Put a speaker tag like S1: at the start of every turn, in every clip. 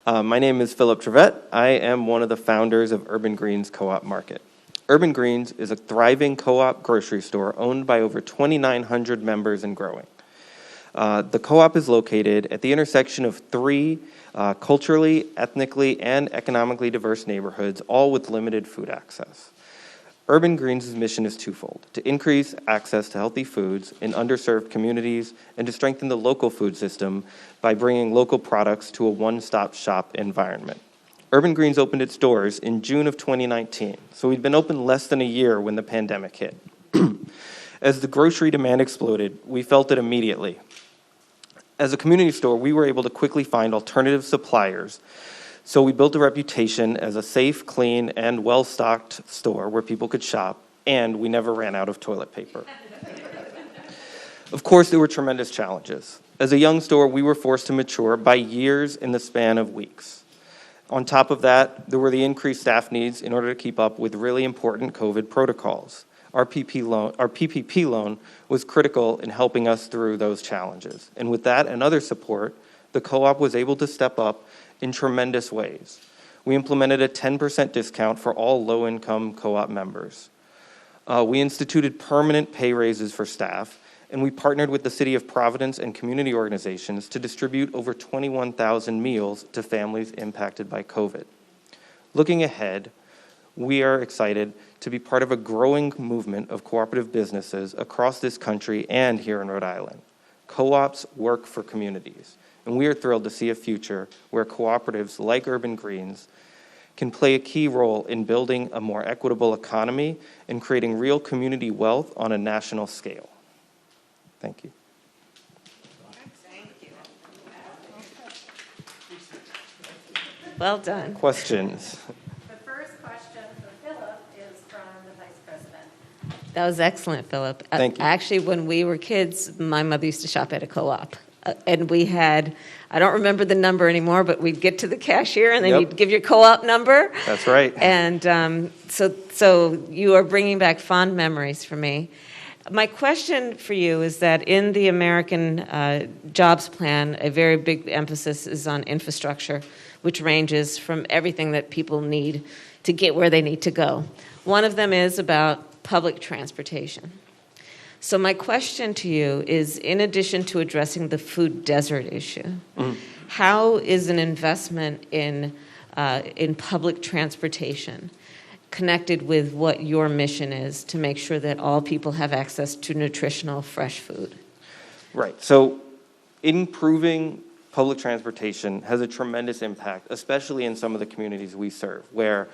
S1: My name is Philip Trevette. I am one of the founders of Urban Greens Co-op Market. Urban Greens is a thriving co-op grocery store owned by over 2,900 members and growing. The co-op is located at the intersection of three culturally, ethnically, and economically diverse neighborhoods, all with limited food access. Urban Greens' mission is twofold: to increase access to healthy foods in underserved communities and to strengthen the local food system by bringing local products to a one-stop shop environment. Urban Greens opened its doors in June of 2019, so we'd been open less than a year when the pandemic hit. As the grocery demand exploded, we felt it immediately. As a community store, we were able to quickly find alternative suppliers, so we built a reputation as a safe, clean, and well-stocked store where people could shop, and we never ran out of toilet paper. Of course, there were tremendous challenges. As a young store, we were forced to mature by years in the span of weeks. On top of that, there were the increased staff needs in order to keep up with really important COVID protocols. Our PPP loan was critical in helping us through those challenges. And with that and other support, the co-op was able to step up in tremendous ways. We implemented a 10% discount for all low-income co-op members. We instituted permanent pay raises for staff, and we partnered with the City of Providence and community organizations to distribute over 21,000 meals to families impacted by COVID. Looking ahead, we are excited to be part of a growing movement of cooperative businesses across this country and here in Rhode Island. Co-ops work for communities, and we are thrilled to see a future where cooperatives like Urban Greens can play a key role in building a more equitable economy and creating real community wealth on a national scale. Thank you.
S2: Thank you. Well done.
S1: Questions?
S3: The first question for Philip is from the Vice President.
S2: That was excellent, Philip.
S1: Thank you.
S2: Actually, when we were kids, my mother used to shop at a co-op. And we had, I don't remember the number anymore, but we'd get to the cashier and then
S1: Yep.
S2: you'd give your co-op number.
S1: That's right.
S2: And so you are bringing back fond memories for me. My question for you is that in the American Jobs Plan, a very big emphasis is on infrastructure, which ranges from everything that people need to get where they need to go. One of them is about public transportation. So my question to you is, in addition to addressing the food desert issue, how is an investment in public transportation connected with what your mission is to make sure that all people have access to nutritional, fresh food?
S1: Right. So improving public transportation has a tremendous impact, especially in some of the communities we serve, where,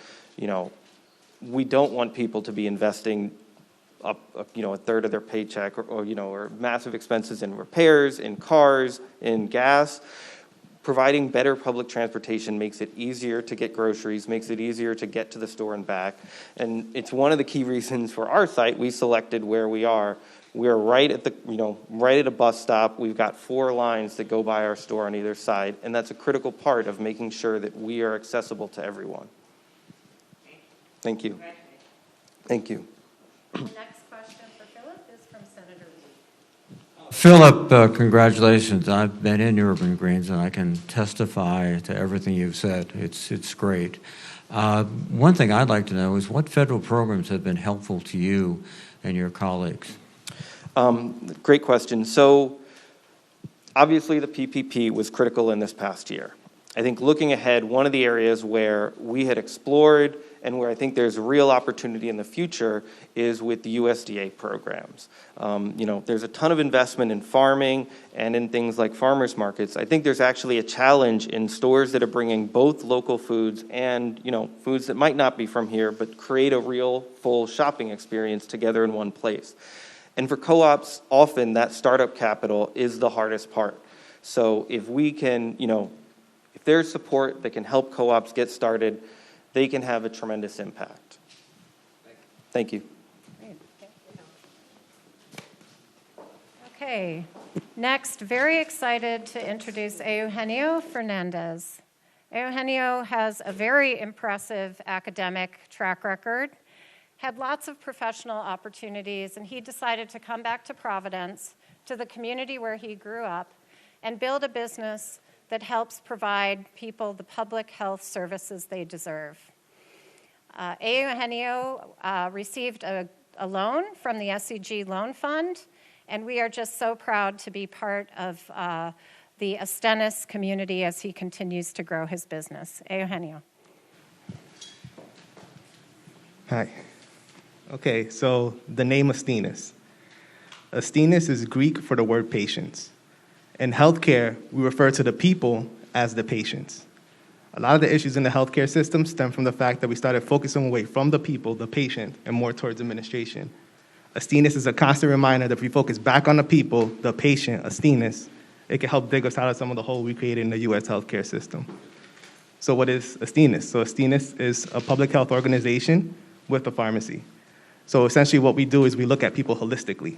S1: we don't want people to be investing up, a third of their paycheck or massive expenses in repairs, in cars, in gas. Providing better public transportation makes it easier to get groceries, makes it easier to get to the store and back. And it's one of the key reasons for our site we selected where we are. We're right at right at a bus stop. We've got 4 lines that go by our store on either side, and that's a critical part of making sure that we are accessible to everyone. Thank you. Thank you.
S3: The next question for Philip is from Senator Lee.
S4: Philip, congratulations. I've been in Urban Greens, and I can testify to everything you've said. It's great. One thing I'd like to know is what federal programs have been helpful to you and your colleagues?
S1: Great question. So obviously the PPP was critical in this past year. I think looking ahead, one of the areas where we had explored and where I think there's real opportunity in the future is with the USDA programs. There's a ton of investment in farming and in things like farmers markets. I think there's actually a challenge in stores that are bringing both local foods and, foods that might not be from here, but create a real full shopping experience together in one place. And for co-ops, often that startup capital is the hardest part. So if we can, if there's support that can help co-ops get started, they can have a tremendous impact. Thank you.
S3: Great. Thank you. Okay, next, very excited to introduce Eugenio Fernandez. Eugenio has a very impressive academic track record, had lots of professional opportunities, and he decided to come back to Providence, to the community where he grew up, and build a business that helps provide people the public health services they deserve. Eugenio received a loan from the SEG Loan Fund, and we are just so proud to be part of the Asthenis community as he continues to grow his business. Eugenio.
S5: Hi. Okay, so the name Asthenis. Asthenis is Greek for the word patience. In healthcare, we refer to the people as the patients. A lot of the issues in the healthcare system stem from the fact that we started focusing away from the people, the patient, and more towards administration. Asthenis is a constant reminder that if we focus back on the people, the patient, Asthenis, it can help dig us out of some of the hole we created in the U.S. healthcare system. So what is Asthenis? So Asthenis is a public health organization with a pharmacy. So essentially what we do is we look at people holistically.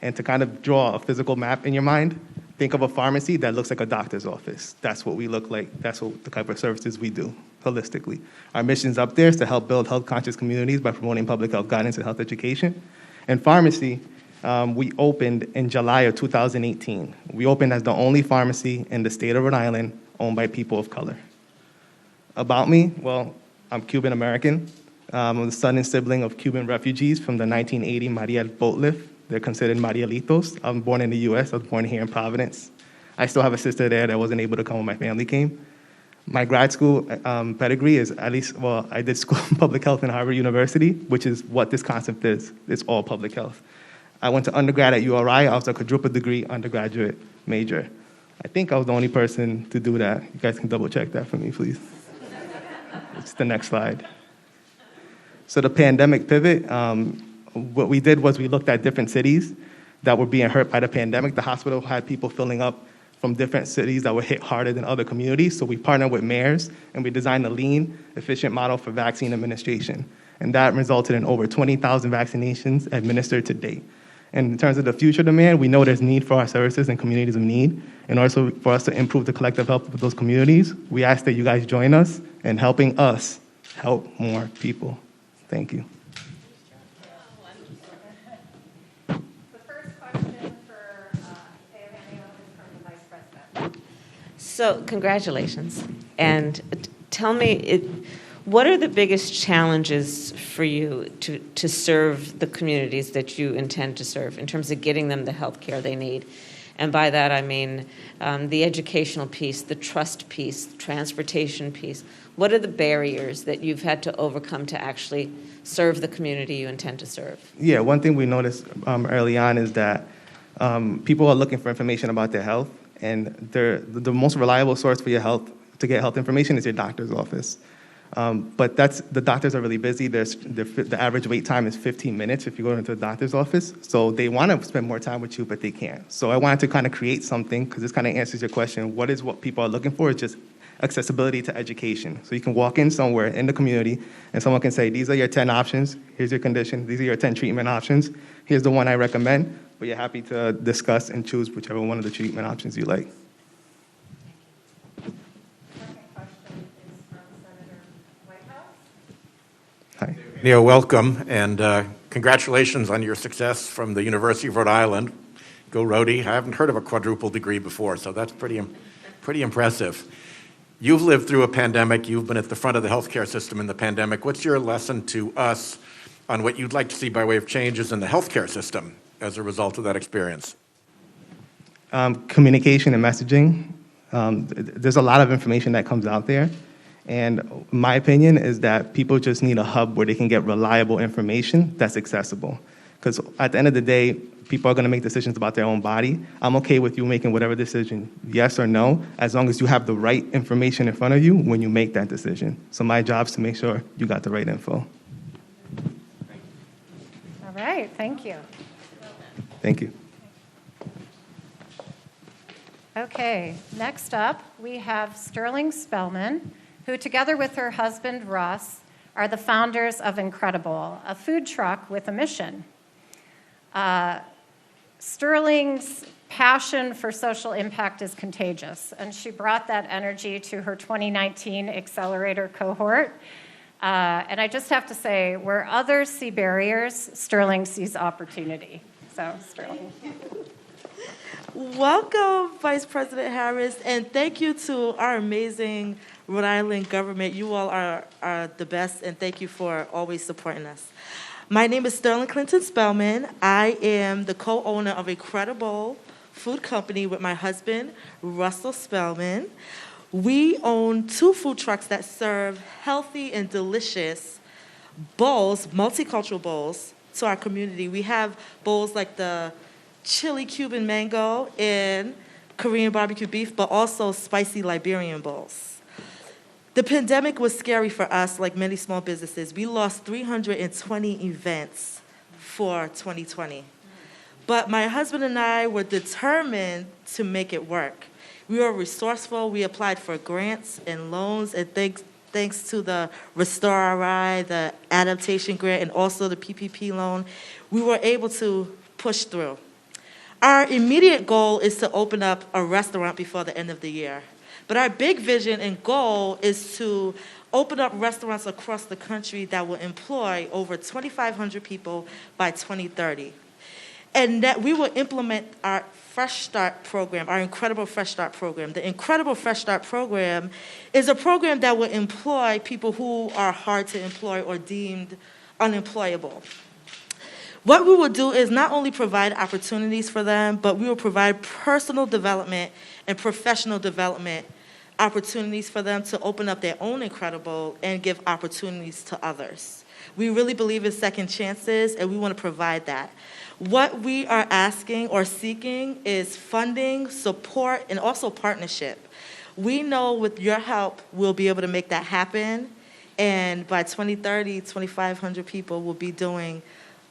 S5: And to kind of draw a physical map in your mind, think of a pharmacy that looks like a doctor's office. That's what we look like. That's what the type of services we do holistically. Our mission's up there is to help build health-conscious communities by promoting public health guidance and health education. And pharmacy, we opened in July of 2018. We opened as the only pharmacy in the state of Rhode Island owned by people of color. About me, well, I'm Cuban American. I'm the son and sibling of Cuban refugees from the 1980 Mariel boat lift. They're considered Marielitos. I'm born in the U.S. I was born here in Providence. I still have a sister there that wasn't able to come when my family came. My grad school pedigree is I did school in public health in Harvard University, which is what this concept is. It's all public health. I went to undergrad at URI. I was a quadruple degree undergraduate major. I think I was the only person to do that. You guys can double check that for me, please. It's the next slide. So the pandemic pivot, what we did was we looked at different cities that were being hurt by the pandemic. The hospital had people filling up from different cities that were hit harder than other communities. So we partnered with mayors and we designed a lean, efficient model for vaccine administration. And that resulted in over 20,000 vaccinations administered to date. And in terms of the future demand, we know there's need for our services in communities of need. And also for us to improve the collective health of those communities, we ask that you guys join us in helping us help more people. Thank you.
S3: The first question for Eugenio is from the Vice President.
S2: So, congratulations. And tell me, what are the biggest challenges for you to serve the communities that you intend to serve in terms of getting them the health care they need? And by that, I mean the educational piece, the trust piece, the transportation piece. What are the barriers that you've had to overcome to actually serve the community you intend to serve?
S5: Yeah, one thing we noticed early on is that people are looking for information about their health, and the most reliable source for your health, to get health information, is your doctor's office. But the doctors are really busy. The average wait time is 15 minutes if you go into the doctor's office. So they want to spend more time with you, but they can't. So I wanted to kind of create something, because this kind of answers your question. What people are looking for is just accessibility to education. So you can walk in somewhere in the community and someone can say, these are your 10 options, here's your condition, these are your 10 treatment options, here's the one I recommend, but you're happy to discuss and choose whichever one of the treatment options you like.
S3: Second question is from Senator Whitehouse.
S5: Hi.
S6: Neil, welcome, and congratulations on your success from the University of Rhode Island. Go Rhodey. I haven't heard of a quadruple degree before, so that's pretty impressive. You've lived through a pandemic. You've been at the front of the healthcare system in the pandemic. What's your lesson to us on what you'd like to see by way of changes in the healthcare system as a result of that experience?
S5: Communication and messaging. There's a lot of information that comes out there. And my opinion is that people just need a hub where they can get reliable information that's accessible. Because at the end of the day, people are going to make decisions about their own body. I'm okay with you making whatever decision, yes or no, as long as you have the right information in front of you when you make that decision. So my job is to make sure you got the right info.
S3: All right, thank you.
S5: Thank you.
S3: Okay, next up, we have Sterling Spellman, who together with her husband, Russ, are the founders of Incredible, a food truck with a mission. Sterling's passion for social impact is contagious, and she brought that energy to her 2019 Accelerator cohort. And I just have to say, where others see barriers, Sterling sees opportunity. So, Sterling.
S7: Welcome, Vice President Harris, and thank you to our amazing Rhode Island government. You all are the best, and thank you for always supporting us. My name is Sterling Clinton Spellman. I am the co-owner of a credible food company with my husband, Russell Spellman. We own 2 food trucks that serve healthy and delicious bowls, multicultural bowls, to our community. We have bowls like the chili Cuban mango and Korean barbecue beef, but also spicy Liberian bowls. The pandemic was scary for us, like many small businesses. We lost 320 events for 2020. But my husband and I were determined to make it work. We were resourceful. We applied for grants and loans, and thanks to the Restore RI, the adaptation grant, and also the PPP loan, we were able to push through. Our immediate goal is to open up a restaurant before the end of the year. But our big vision and goal is to open up restaurants across the country that will employ over 2,500 people by 2030. And that we will implement our Fresh Start program, our Incredible Fresh Start program. The Incredible Fresh Start program is a program that will employ people who are hard to employ or deemed unemployable. What we will do is not only provide opportunities for them, but we will provide personal development and professional development opportunities for them to open up their own Incredible and give opportunities to others. We really believe in second chances, and we want to provide that. What we are asking or seeking is funding, support, and also partnership. We know with your help, we'll be able to make that happen, and by 2030, 2,500 people will be doing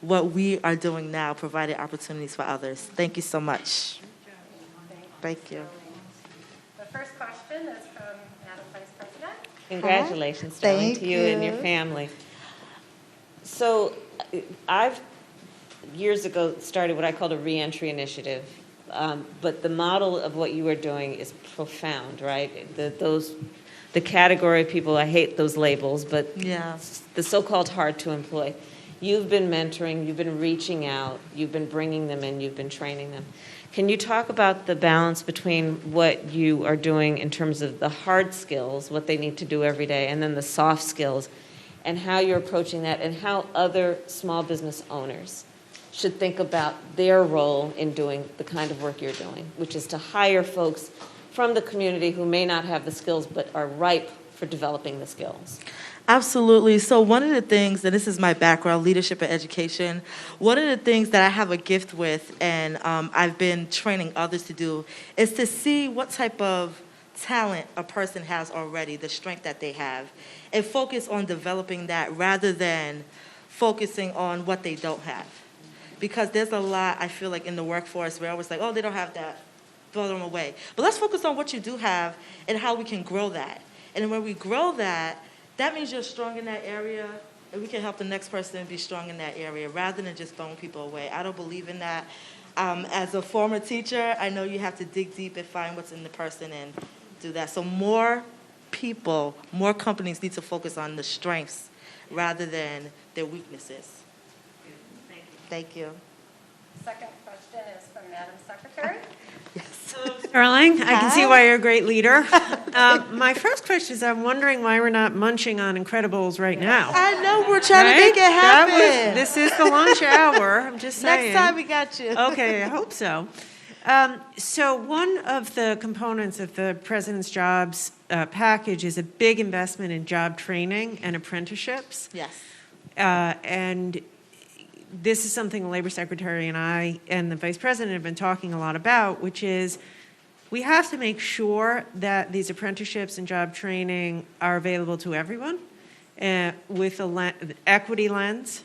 S7: what we are doing now, providing opportunities for others. Thank you so much. Thank you.
S3: The first question is from Madam Vice President.
S2: Congratulations, Sterling, to you and your family. So I've years ago started what I called a reentry initiative, but the model of what you are doing is profound, right? The category of people, I hate those labels, but
S7: Yeah.
S2: the so-called hard to employ. You've been mentoring, you've been reaching out, you've been bringing them in, you've been training them. Can you talk about the balance between what you are doing in terms of the hard skills, what they need to do every day, and then the soft skills, and how you're approaching that, and how other small business owners should think about their role in doing the kind of work you're doing, which is to hire folks from the community who may not have the skills but are ripe for developing the skills?
S7: Absolutely. So one of the things, and this is my background, leadership and education, one of the things that I have a gift with, and I've been training others to do, is to see what type of talent a person has already, the strength that they have, and focus on developing that rather than focusing on what they don't have. Because there's a lot, I feel like, in the workforce where I was like, oh, they don't have that, throw them away. But let's focus on what you do have and how we can grow that. And when we grow that, that means you're strong in that area, and we can help the next person be strong in that area rather than just throwing people away. I don't believe in that. As a former teacher, I know you have to dig deep and find what's in the person and do that. So more people, more companies need to focus on the strengths rather than their weaknesses. Thank you.
S3: Second question is from Madam Secretary.
S8: Sterling, I can see why you're a great leader. My first question is, I'm wondering why we're not munching on Incredibles right now.
S7: I know, we're trying to make it happen.
S8: This is the lunch hour, I'm just saying.
S7: Next time we got you.
S8: Okay, I hope so. So one of the components of the President's Jobs package is a big investment in job training and apprenticeships.
S7: Yes.
S8: And this is something the Labor Secretary and I and the Vice President have been talking a lot about, which is we have to make sure that these apprenticeships and job training are available to everyone with an equity lens,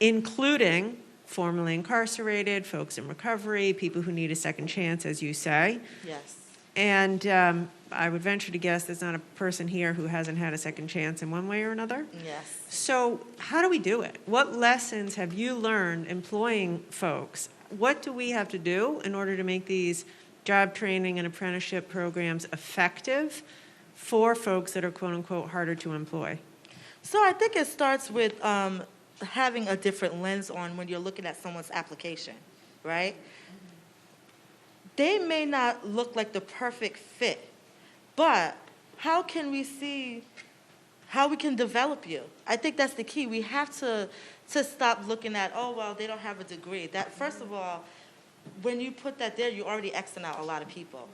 S8: including formerly incarcerated, folks in recovery, people who need a second chance, as you say.
S7: Yes.
S8: And I would venture to guess there's not a person here who hasn't had a second chance in one way or another.
S7: Yes.
S8: So how do we do it? What lessons have you learned employing folks? What do we have to do in order to make these job training and apprenticeship programs effective for folks that are quote unquote harder to employ?
S7: So I think it starts with having a different lens on when you're looking at someone's application, right? they may not look like the perfect fit, but how can we see how we can develop you? I think that's the key. We have to stop looking at, oh, well, they don't have a degree. That, first of all, when you put that there, you're already Xing out a lot of people.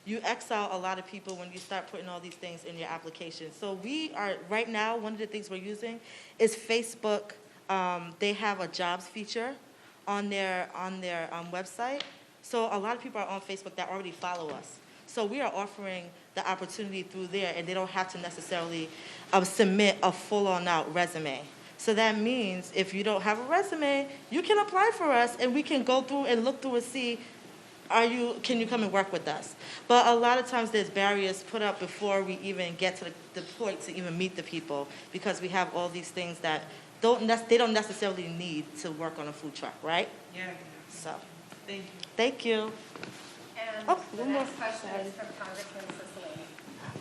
S7: You X out a lot of people when you start putting all these things in your application. So we are, right now, one of the things we're using is Facebook. They have a jobs feature on their website. So a lot of people are on Facebook that already follow us. So we are offering the opportunity through there, and they don't have to necessarily submit a full-on out resume. So that means if you don't have a resume, you can apply for us, and we can go through and look through and see, can you come and work with us? But a lot of times there's barriers put up before we even get to the point to even meet the people, because we have all these things that they don't necessarily need to work on a food truck, right?
S8: Yeah.
S7: So,
S8: Thank you.
S7: thank you.
S3: And
S7: Oh,
S3: the
S7: one more
S3: next question is from Congressman Cicilline.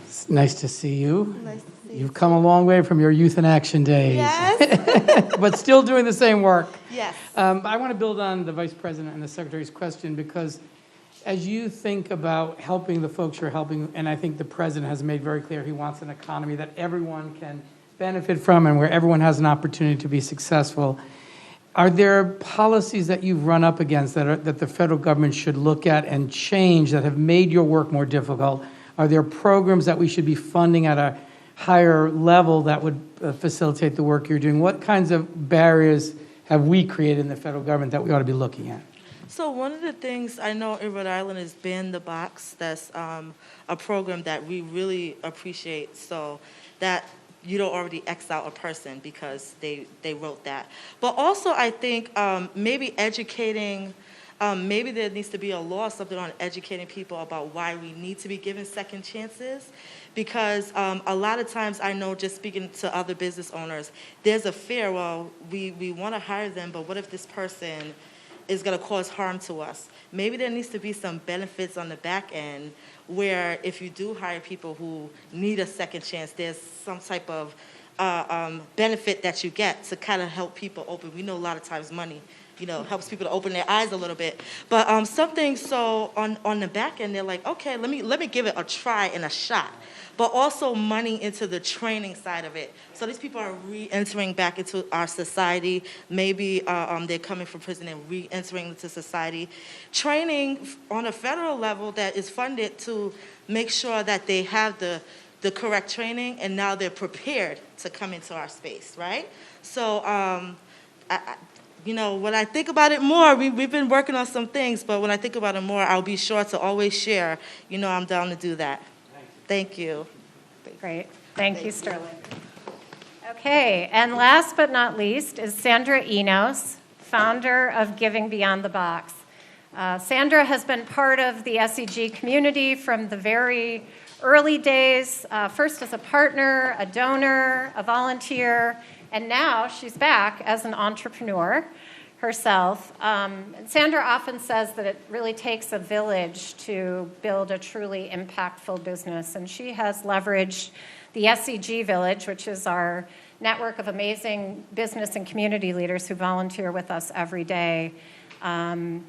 S9: It's nice to see you.
S7: Nice to see you.
S9: You've come a long way from your Youth in Action days.
S7: Yes.
S9: But still doing the same work.
S7: Yes.
S9: I want to build on the Vice President and the Secretary's question, because as you think about helping the folks you're helping, and I think the President has made very clear he wants an economy that everyone can benefit from and where everyone has an opportunity to be successful, are there policies that you've run up against that the federal government should look at and change that have made your work more difficult? Are there programs that we should be funding at a higher level that would facilitate the work you're doing? What kinds of barriers have we created in the federal government that we ought to be looking at?
S7: So one of the things I know in Rhode Island is Ban the Box. That's a program that we really appreciate, so that you don't already X out a person because they wrote that. But also I think maybe educating, maybe there needs to be a law, something on educating people about why we need to be given second chances. Because a lot of times I know, just speaking to other business owners, there's a fear, well, we want to hire them, but what if this person is going to cause harm to us? Maybe there needs to be some benefits on the back end where if you do hire people who need a second chance, there's some type of benefit that you get to kind of help people open. We know a lot of times money, helps people to open their eyes a little bit. But something so on the back end, they're like, okay, let me give it a try and a shot. But also money into the training side of it. So these people are re-entering back into our society. Maybe they're coming from prison and re-entering into society. Training on a federal level that is funded to make sure that they have the correct training, and now they're prepared to come into our space, right? So, when I think about it more, we've been working on some things, but when I think about it more, I'll be sure to always share. I'm down to do that. Thank you.
S3: Great. Thank you, Sterling. Okay, and last but not least is Sandra Enos, founder of Giving Beyond the Box. Sandra has been part of the SEG community from the very early days, first as a partner, a donor, a volunteer, and now she's back as an entrepreneur herself. Sandra often says that it really takes a village to build a truly impactful business, and she has leveraged the SEG Village, which is our network of amazing business and community leaders who volunteer with us every day. And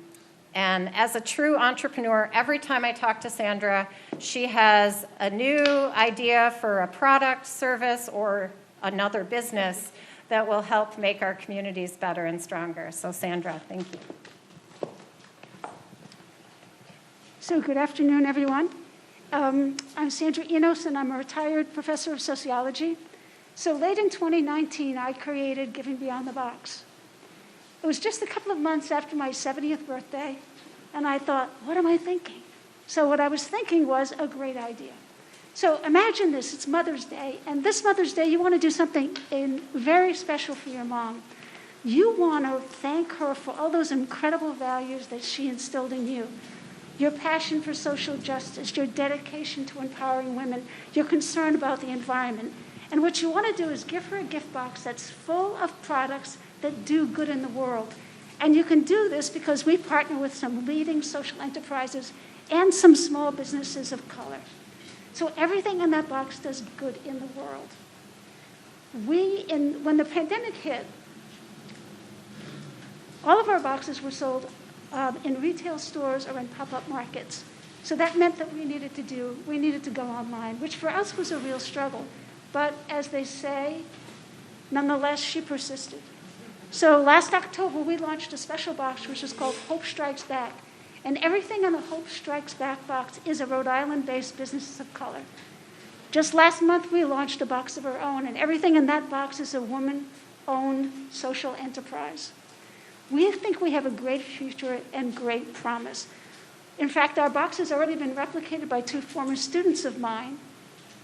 S3: as a true entrepreneur, every time I talk to Sandra, she has a new idea for a product, service, or another business that will help make our communities better and stronger. So Sandra, thank you.
S10: So good afternoon, everyone. I'm Sandra Enos, and I'm a retired professor of sociology. So late in 2019, I created Giving Beyond the Box. It was just a couple of months after my 70th birthday, and I thought, what am I thinking? So what I was thinking was a great idea. So imagine this, it's Mother's Day, and this Mother's Day you want to do something very special for your mom. You want to thank her for all those incredible values that she instilled in you. Your passion for social justice, your dedication to empowering women, your concern about the environment. And what you want to do is give her a gift box that's full of products that do good in the world. And you can do this because we partner with some leading social enterprises and some small businesses of color. So everything in that box does good in the world. When the pandemic hit, all of our boxes were sold in retail stores or in pop-up markets. So that meant that we needed to go online, which for us was a real struggle. But as they say, nonetheless, she persisted. So last October, we launched a special box, which is called Hope Strikes Back. And everything in the Hope Strikes Back box is a Rhode Island-based businesses of color. Just last month, we launched a box of our own, and everything in that box is a woman-owned social enterprise. We think we have a great future and great promise. In fact, our box has already been replicated by 2 former students of mine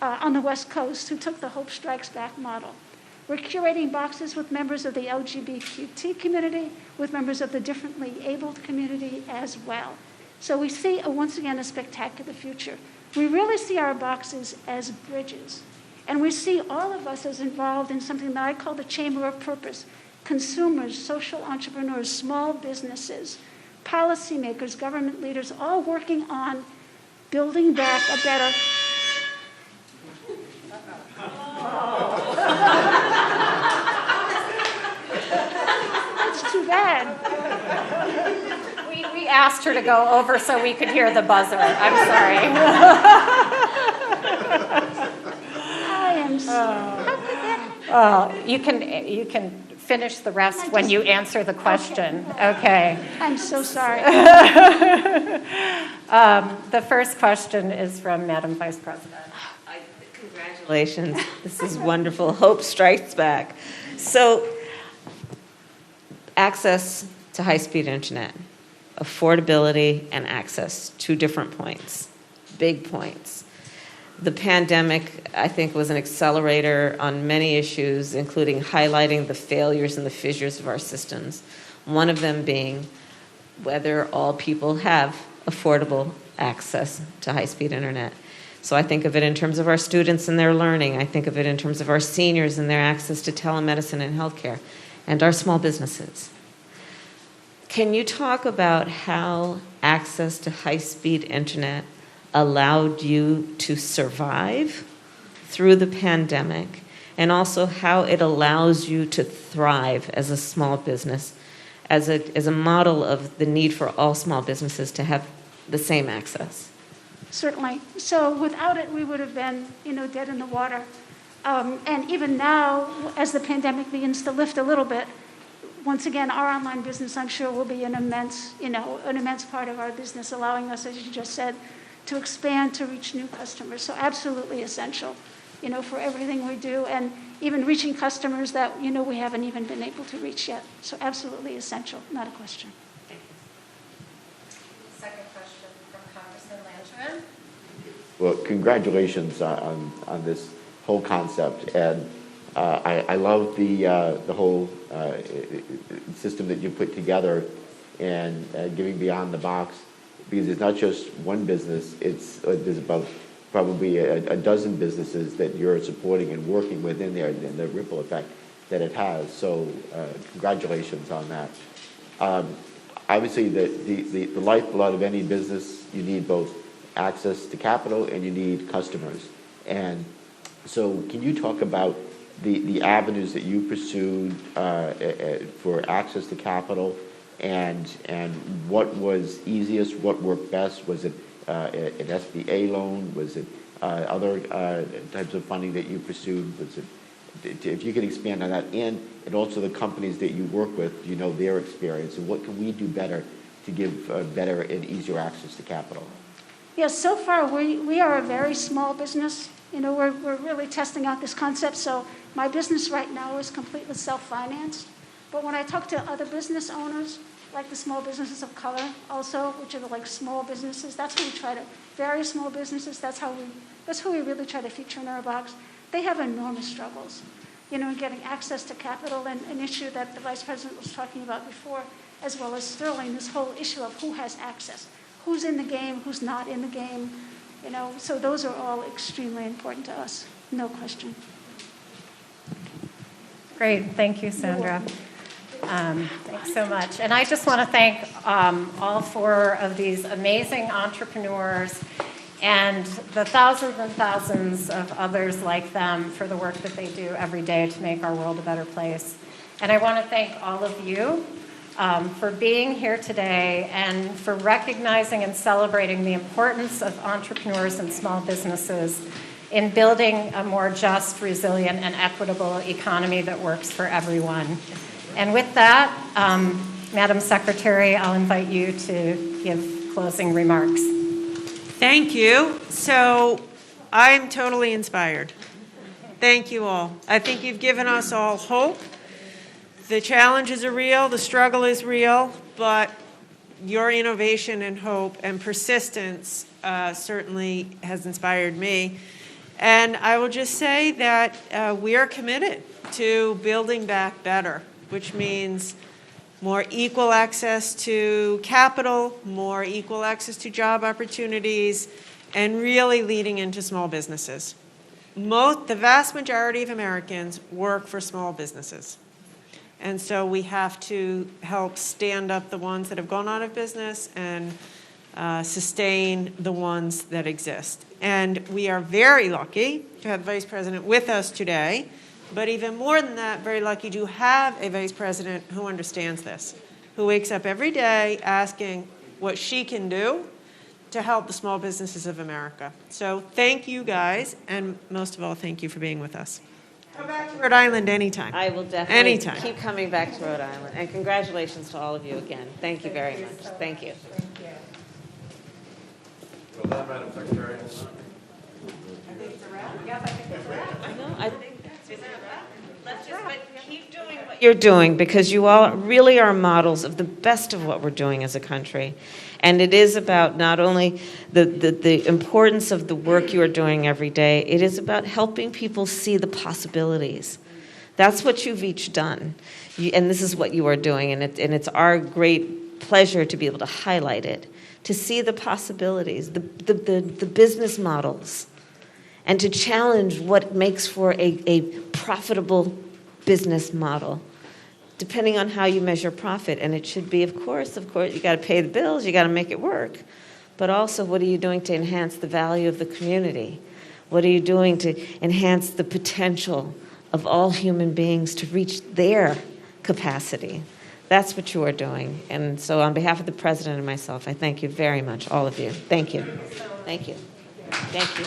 S10: on the West Coast who took the Hope Strikes Back model. We're curating boxes with members of the LGBTQ community, with members of the differently abled community as well. So we see, once again, a spectacular future. We really see our boxes as bridges. And we see all of us as involved in something that I call the Chamber of Purpose. Consumers, social entrepreneurs, small businesses, policymakers, government leaders, all working on building back a better... That's too bad.
S3: We asked her to go over so we could hear the buzzer. I'm sorry.
S10: I am so... How could that...
S3: You can finish the rest when you answer the question. Okay.
S10: I'm so sorry.
S3: The first question is from Madam Vice President.
S2: Congratulations. This is wonderful. Hope strikes back. So, access to high-speed internet, affordability and access, 2 different points, big points. The pandemic, I think, was an accelerator on many issues, including highlighting the failures and the fissures of our systems. One of them being whether all people have affordable access to high-speed internet. So I think of it in terms of our students and their learning. I think of it in terms of our seniors and their access to telemedicine and healthcare, and our small businesses. Can you talk about how access to high-speed internet allowed you to survive through the pandemic, and also how it allows you to thrive as a small business, as a model of the need for all small businesses to have the same access?
S10: Certainly. So without it, we would have been, dead in the water. And even now, as the pandemic begins to lift a little bit, once again, our online business, I'm sure, will be an immense part of our business, allowing us, as you just said, to expand, to reach new customers. So absolutely essential, for everything we do, and even reaching customers that, we haven't even been able to reach yet. So absolutely essential, not a question.
S3: Second question from Congressman Langeman.
S11: Well, congratulations on this whole concept, and I love the whole system that you put together, and giving beyond the box, because it's not just one business. There's about probably a dozen businesses that you're supporting and working within there, and the ripple effect that it has. So congratulations on that. Obviously, the lifeblood of any business, you need both access to capital and you need customers. And so can you talk about the avenues that you pursued for access to capital, and what was easiest, what worked best? Was it an SBA loan? Was it other types of funding that you pursued? Was it, if you could expand on that, and also the companies that you work with, their experience, and what can we do better to give better and easier access to capital?
S10: Yes, so far we are a very small business. We're really testing out this concept. So my business right now is completely self-financed. But when I talk to other business owners, like the small businesses of color also, which are like small businesses, that's who we try to, very small businesses, that's who we really try to feature in our box. They have enormous struggles, in getting access to capital, and an issue that the Vice President was talking about before, as well as Sterling, this whole issue of who has access, who's in the game, who's not in the game, so those are all extremely important to us, no question.
S3: Great, thank you, Sandra. Thanks so much. And I just want to thank all 4 of these amazing entrepreneurs and the thousands and thousands of others like them for the work that they do every day to make our world a better place. And I want to thank all of you for being here today and for recognizing and celebrating the importance of entrepreneurs and small businesses in building a more just, resilient, and equitable economy that works for everyone. And with that, Madam Secretary, I'll invite you to give closing remarks.
S8: Thank you. So I'm totally inspired. Thank you all. I think you've given us all hope. The challenges are real, the struggle is real, but your innovation and hope and persistence certainly has inspired me. And I will just say that we are committed to building back better, which means more equal access to capital, more equal access to job opportunities, and really leading into small businesses. The vast majority of Americans work for small businesses. And so we have to help stand up the ones that have gone out of business and sustain the ones that exist. And we are very lucky to have the Vice President with us today, but even more than that, very lucky to have a Vice President who understands this, who wakes up every day asking what she can do to help the small businesses of America. So thank you guys, and most of all, thank you for being with us. Come back to Rhode Island anytime.
S2: I will definitely
S8: Anytime.
S2: keep coming back to Rhode Island. And congratulations to all of you again. Thank you very much. Thank you.
S6: Well done, Madam Secretary.
S2: I think let's just keep doing what you're doing, because you all really are models of the best of what we're doing as a country. And it is about not only the importance of the work you are doing every day, it is about helping people see the possibilities. That's what you've each done. And this is what you are doing, and it's our great pleasure to be able to highlight it, to see the possibilities, the business models, and to challenge what makes for a profitable business model, depending on how you measure profit. And it should be, of course, you got to pay the bills, you got to make it work. But also, what are you doing to enhance the value of the community? What are you doing to enhance the potential of all human beings to reach their capacity? That's what you are doing. And so on behalf of the President and myself, I thank you very much, all of you. Thank you. Thank you. Thank you.